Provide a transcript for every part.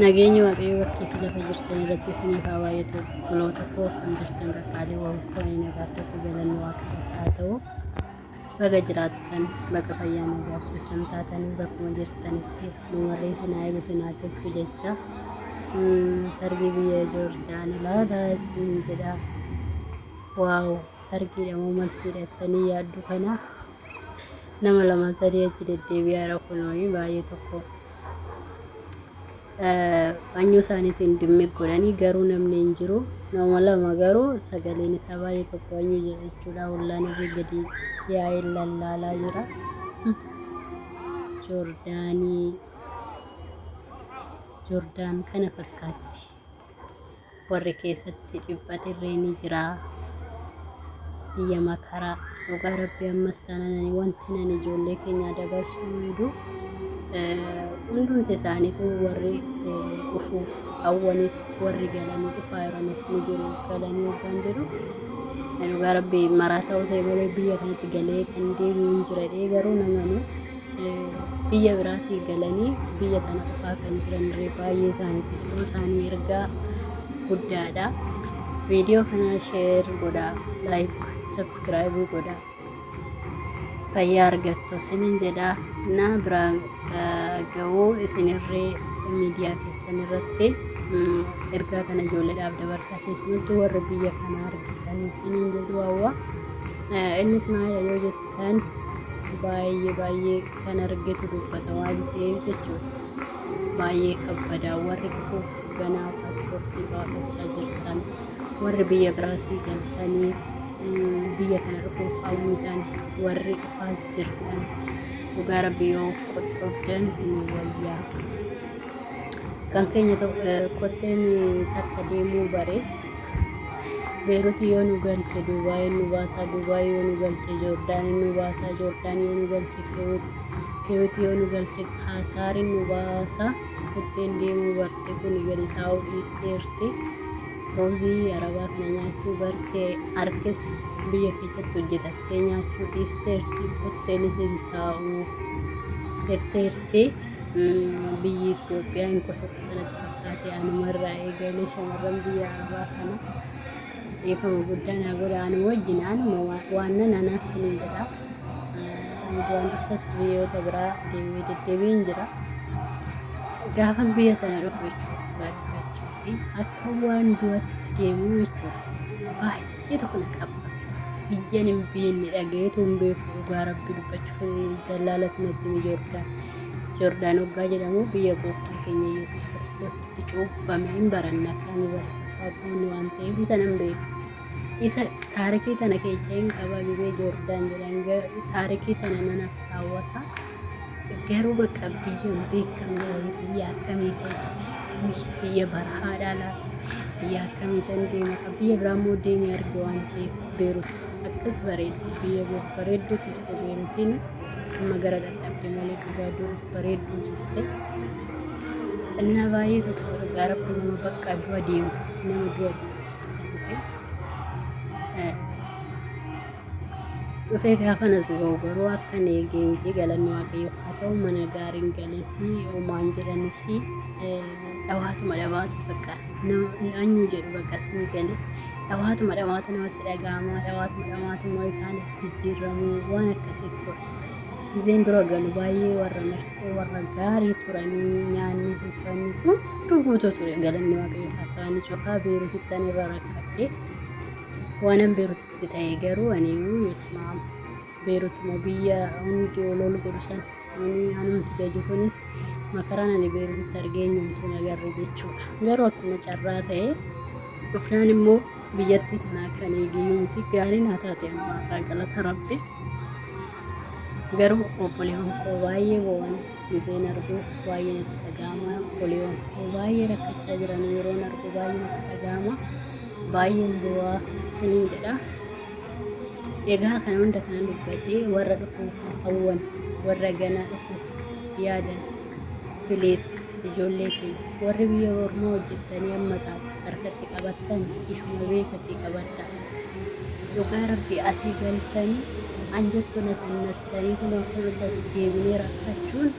Nageenyi waaqayyoo bakkee fi lafa jirtan irratti isiniif haa baay'atu. Buloota koo kan jirtan qaqqaaliiwwan koo ani nagaatti galanni waaqayyoof haa ta'u. Baga jiraattan baga fayyaa nagaa keessan taatanii bakkuma jirtanitti nu warri isin haa eegu isin haa tiksu jecha sargi biyya Joordaan ilaalaa isin jedha. Waaw sargiidha moo malsiidha jettanii yaaddu kana nama lama sadii achi deddeebi'aa jira kunoo baay'ee tokko. Anyuu isaaniitiin dhimmi godhanii garuu namni hin jiru. Nama lama garuu sagaleen isaa baay'ee tokko anyuu jedha jechuudha. Ollaan irra gadi yaa'ee lallaalaa jira. Joordaan kana fakkaatti. Warri keessatti dhiphate irree ni jira. Biyya makaraa dhugaa rabbii ammas taananii wanti nan ijoollee keenya dabarsuu fidu. Hundumti isaaniitu warri dhufuuf hawwanis warri galanii dhufaa jiranis ni jiru galanii yookaan jedhu dhugaa rabbii maraa ta'uu ta'e malee biyya kanatti galee kan deebi'u hin jira garuu namni biyya biraatii galanii biyya tana dhufaa kan jiran baay'ee isaaniitu jiru isaanii ergaa guddaadha. Viidiyoo kana sheer godhaa laayik sabskiraayib godhaa. Fayyaa argattu isiniin jedha na biraan ga'uu isinirree miidiyaa keessan irratti ergaa kana ijoolleedhaaf dabarsaa keessumattuu warra biyya kanaa argitan isiniin jedhu hawwa. Innis maal yoo jettan baay'ee kan argitu dubbata waan ta'eef jechuudha. Baay'ee kabbadaa warri dhufuuf ganaa paaspoortii baafachaa jirtan warri biyya biraatii galtanii biyya kana dhufuuf hawwitan warri dhufaas jirtan dhugaa rabbii yoo qoxxoofdan isin wayyaa. Kan keenya kotteen takka deemuu bare Beeruutii yoo nu galche Duubaayi nu baasaa Duubaayi yoo nu galche Joordaan nu baasaa Joordaan yoo nu galche Keewit yoo nu galche Kaataar nu baasaa. Kotteen deemuu barte kun gadi taa'uu dhiisteerti. Roozii arabaa kana nyaachuu bartee harkis biyya keessatti hojjetattee nyaachuu dhiisteerti. Kotteenis hin taa'u jetteerti. Biyyi Itoophiyaa hin qosoqosanatti fakkaate anumarraa eegalee shamarran biyya arabaa kana dhiifama guddaa naa godha anuma wajjin anuma waan anaas ni jedha. Waan dursas biyyoota biraa deddeebiin jira. Gaafa biyya tana dhufu jechuudha. Akka waan du'atti deemuu jechuudha. Baay'ee tokko na qaba. Biyyan hin beekne dhagayeetu hin beeku dhugaa rabbii dubbachuuf dallaalatu natti Joordaan waggaa jedhamu biyya gooftaa keenya Yesuus Kiristoos itti cuuphame hin baranna kan barsiisu abboonni waan ta'eef isa nan beeku. Isa taarikii tana keessa hin qaba gizee Joordaan jedhan taarikii tana nanas taawwasa. Garuu bakka biyya hin beekamne biyya akkamii ta'etti biyya barahaadhaa laata biyya akkamii ta'an deema biyya biraa immoo deemee arge waan ta'eef Beeruutis akkas bareeddi biyya bareedduu turte Beeruutiin amma gara dadhabde malee dhugaa dur bareedduu turte. Innaa baay'ee tokko dhugaa rabbi nama bakka du'a deemu nama du'a deemu dhufee gaafa nas ga'u garuu akka hin eegee miti galanni waaqayyoof haa ta'u mana gaariin galeessi homaan jedhanis dhawaatuma bakka anyuu jedhu bakka sii galee dhawaatuma namatti dhaga'ama dhawaatuma isaanis jijjiiramuu waan akkasitti ture. Gizeen dura galu baay'ee warra martee warra gaarii turanii nyaanni uffanni hunduu guutuu ture galanni waaqayyoof haa ta'u ani cofaa Beeruutitti ani irra rakkadhe. Waanan Beeruutitti ta'e garuu ani ismaam Beeruutuma biyya hundi olool godhusan anumti jaju kunis makaraan ani Beeruutitti argee nyumtuu nagarre jechuudha. Garuu akkuma carraa ta'e dhufnaan immoo biyyattii tana akka eegiyyuuti gaariin haa taate ammaa galata rabbi. Garuu obboleewwan koo baay'ee bo'an giseen argu baay'ee natti dhaga'ama. Obboleewwan koo baay'ee rakkachaa jiran yeroon argu baay'ee natti dhaga'ama. Baay'een bu'aa isiniin jedha. Egaa kana hunda kana dubbadhee warra dhufuuf hawwan warra ganaa dhufuuf yaadan bilees ijoollee keenya warri biyya ormaa hojjettanii amma taate harkatti qabattan ishuma beekatti qabadda. Dhugaa rabbii asii galtanii anjirtu nasannastanii kun akkuma tas deebinee rakkachuun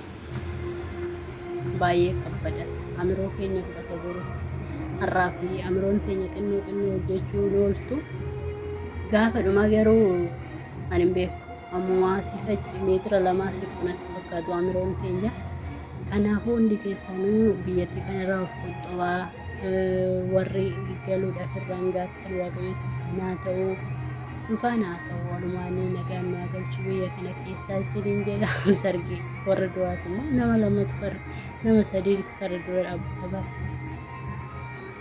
baay'ee kabbada. amiroo keenya fudhata borutti. Har'aa fi amiroon teenya xinnoo hojjechuu ooltu. Gaafa dhumaa garuu ani hin beeku. Ammumaa siif achi meetira lamaa siqxu natti fakkaatu amiroon teenya. Kanaafuu hundi keessanuu biyyattii kanarraa of qoxxobaa. Warri galuudhaaf irraan gaattan waaqayyo haa ta'u. Dhufaan haa ta'u walumaanii nagaan naa galchu biyya kana keessaa isiniin jedha. Sargii warra du'aati immoo nama lamatu nama sadiitu karra dura dhaabbata bara.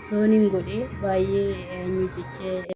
Sooniin godhee baay'ee eenyu jechee